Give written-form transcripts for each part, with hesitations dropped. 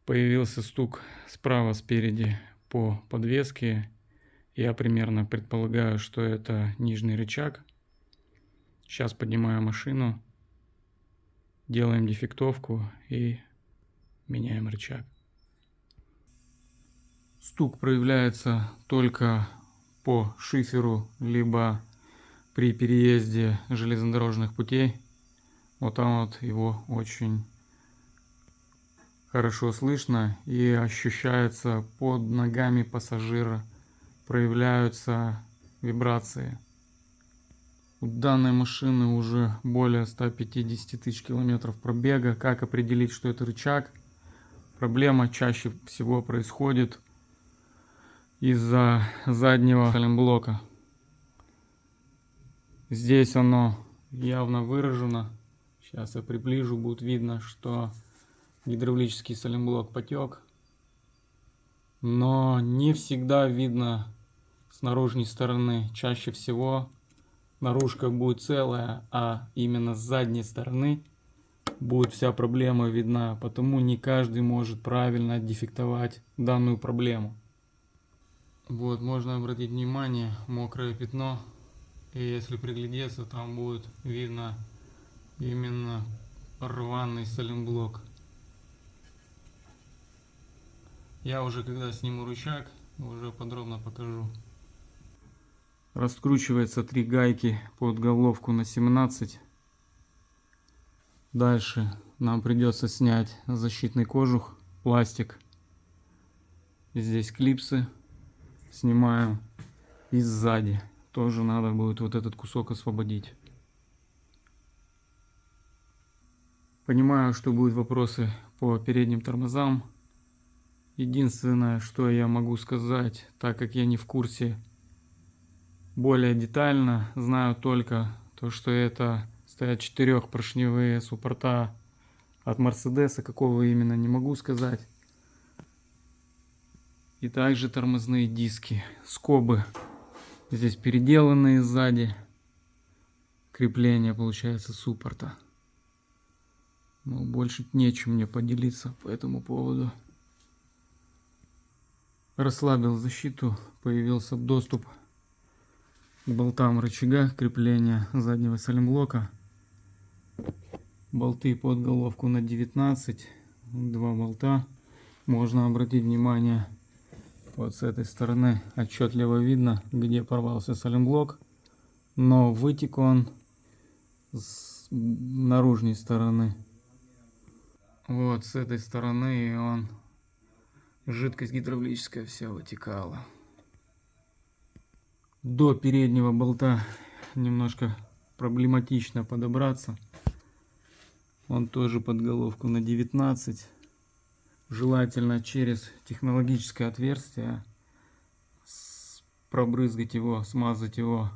Появился стук справа спереди по подвеске. Я примерно предполагаю, что это нижний рычаг. Сейчас поднимаю машину, делаем дефектовку и меняем рычаг. Стук проявляется только по шиферу, либо при переезде железнодорожных путей. Вот там вот его очень хорошо слышно и ощущается под ногами пассажира. Проявляются вибрации. У данной машины уже более 150 тысяч километров пробега. Как определить, что это рычаг? Проблема чаще всего происходит из-за заднего саленблока. Здесь оно явно выражено. Сейчас я приближу, будет видно, что гидравлический саленблок потек. Но не всегда видно с наружной стороны. Чаще всего наружка будет целая, а именно с задней стороны будет вся проблема видна. Потому не каждый может правильно дефектовать данную проблему. Вот, можно обратить внимание, мокрое пятно. И если приглядеться, там будет видно именно рваный саленблок. Я уже когда сниму рычаг, уже подробно покажу. Раскручивается 3 гайки под головку на 17. Дальше нам придется снять защитный кожух, пластик. Здесь клипсы. Снимаем. И сзади тоже надо будет вот этот кусок освободить. Понимаю, что будут вопросы по передним тормозам. Единственное, что я могу сказать, так как я не в курсе более детально, знаю только то, что это стоят 4-поршневые суппорта от Мерседеса, какого именно не могу сказать. И также тормозные диски, скобы здесь переделанные сзади, крепление получается суппорта. Но больше нечем мне поделиться по этому поводу. Расслабил защиту, появился доступ к болтам рычага крепления заднего саленблока. Болты под головку на 19, 2 болта. Можно обратить внимание, вот с этой стороны отчетливо видно, где порвался саленблок, но вытек он с наружной стороны. Вот с этой стороны он, жидкость гидравлическая вся вытекала. До переднего болта немножко проблематично подобраться. Он тоже под головку на 19. Желательно через технологическое отверстие пробрызгать его, смазать его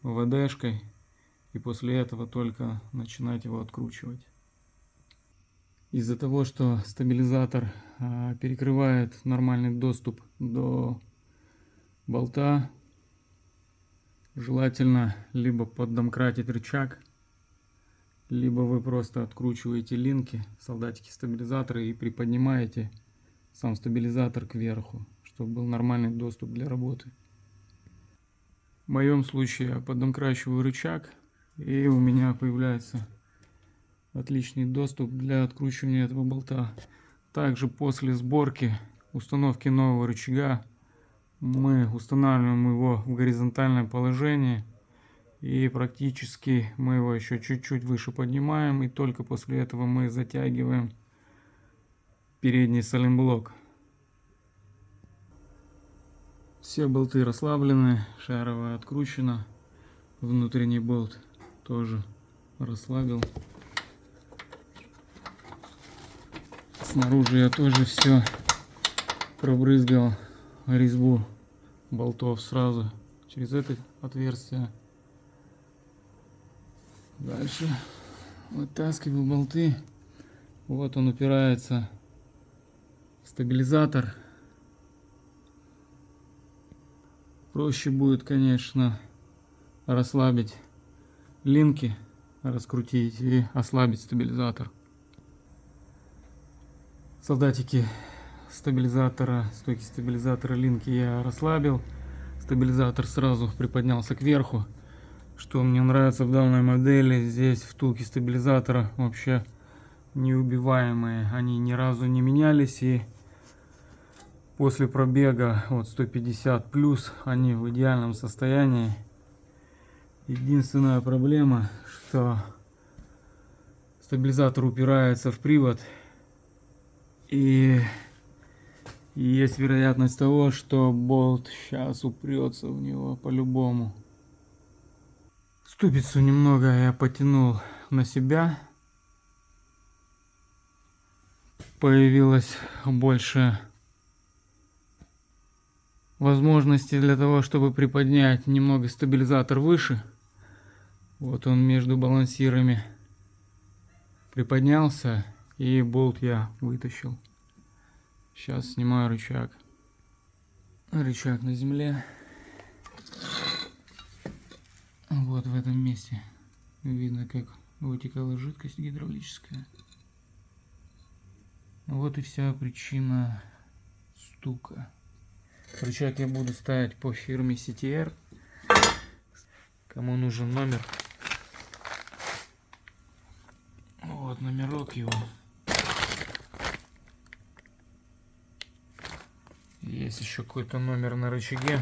ВДшкой. И после этого только начинать его откручивать. Из-за того, что стабилизатор перекрывает нормальный доступ до болта, желательно либо поддомкратить рычаг, либо вы просто откручиваете линки, солдатики стабилизатора, и приподнимаете сам стабилизатор кверху, чтобы был нормальный доступ для работы. В моем случае я поддомкрачиваю рычаг, и у меня появляется отличный доступ для откручивания этого болта. Также после сборки, установки нового рычага, мы устанавливаем его в горизонтальное положение. И практически мы его еще чуть-чуть выше поднимаем. И только после этого мы затягиваем передний саленблок. Все болты расслаблены, шаровая откручена. Внутренний болт тоже расслабил. Снаружи я тоже все пробрызгал резьбу болтов сразу через это отверстие. Дальше вытаскиваю болты. Вот он упирается в стабилизатор. Проще будет, конечно, расслабить линки, раскрутить и ослабить стабилизатор. С Солдатики стабилизатора, стойки стабилизатора линки я расслабил. Стабилизатор сразу приподнялся кверху. Что мне нравится в данной модели, здесь втулки стабилизатора вообще неубиваемые. Они ни разу не менялись, и после пробега вот 150 плюс они в идеальном состоянии. Единственная проблема, что стабилизатор упирается в привод, и есть вероятность того, что болт сейчас упрется в него по-любому. Ступицу немного я потянул на себя. Появилось больше возможностей для того, чтобы приподнять немного стабилизатор выше. Вот он между балансирами приподнялся, и болт я вытащил. Сейчас снимаю рычаг. Рычаг на земле. Вот в этом месте видно, как вытекала жидкость гидравлическая. Вот и вся причина стука. Рычаг я буду ставить по фирме CTR. Кому нужен номер, вот номерок его. Есть еще какой-то номер на рычаге.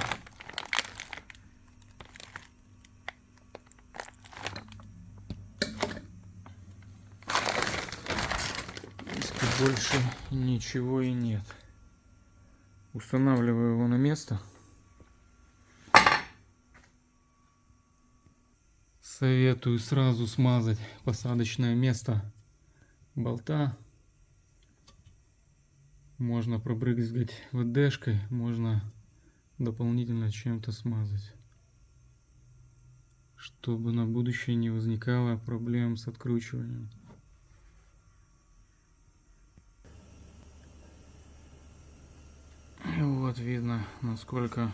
Больше ничего и нет. Устанавливаю его на место. Советую сразу смазать посадочное место болта. Можно пробрызгать ВДшкой, можно дополнительно чем-то смазать, чтобы на будущее не возникало проблем с откручиванием. И вот видно, насколько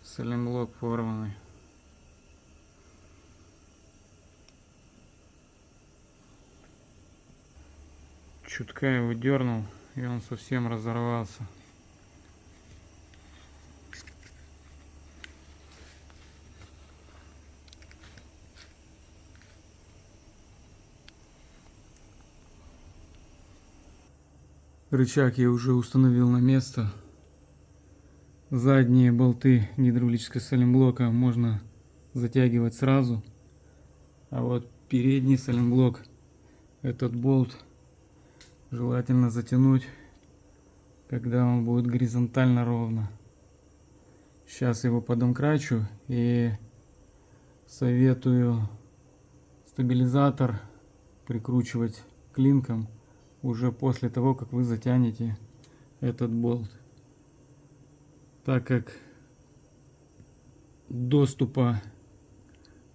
сайлентблок порванный. Чутка его дернул, и он совсем разорвался. Рычаг я уже установил на место. Задние болты гидравлического сайлентблока можно затягивать сразу, а вот передний сайлентблок, этот болт желательно затянуть, когда он будет горизонтально ровно. Сейчас его подомкрачу, и советую стабилизатор прикручивать клинком уже после того, как вы затянете этот болт, так как доступа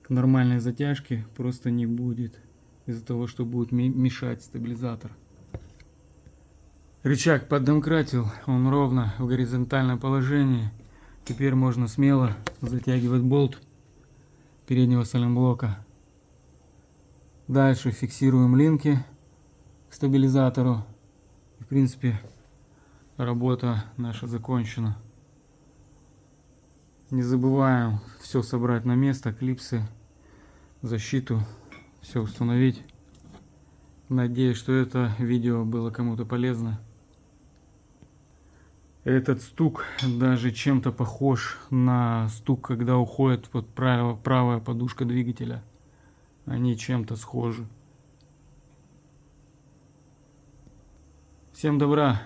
к нормальной затяжке просто не будет, из-за того, что будет мешать стабилизатор. Рычаг поддомкратил, он ровно в горизонтальном положении. Теперь можно смело затягивать болт переднего сайлентблока. Дальше фиксируем линки к стабилизатору. В принципе, работа наша закончена. Не забываем все собрать на место, клипсы, защиту, все установить. Надеюсь, что это видео было кому-то полезно. Этот стук даже чем-то похож на стук, когда уходит под правая подушка двигателя. Они чем-то схожи. Всем добра!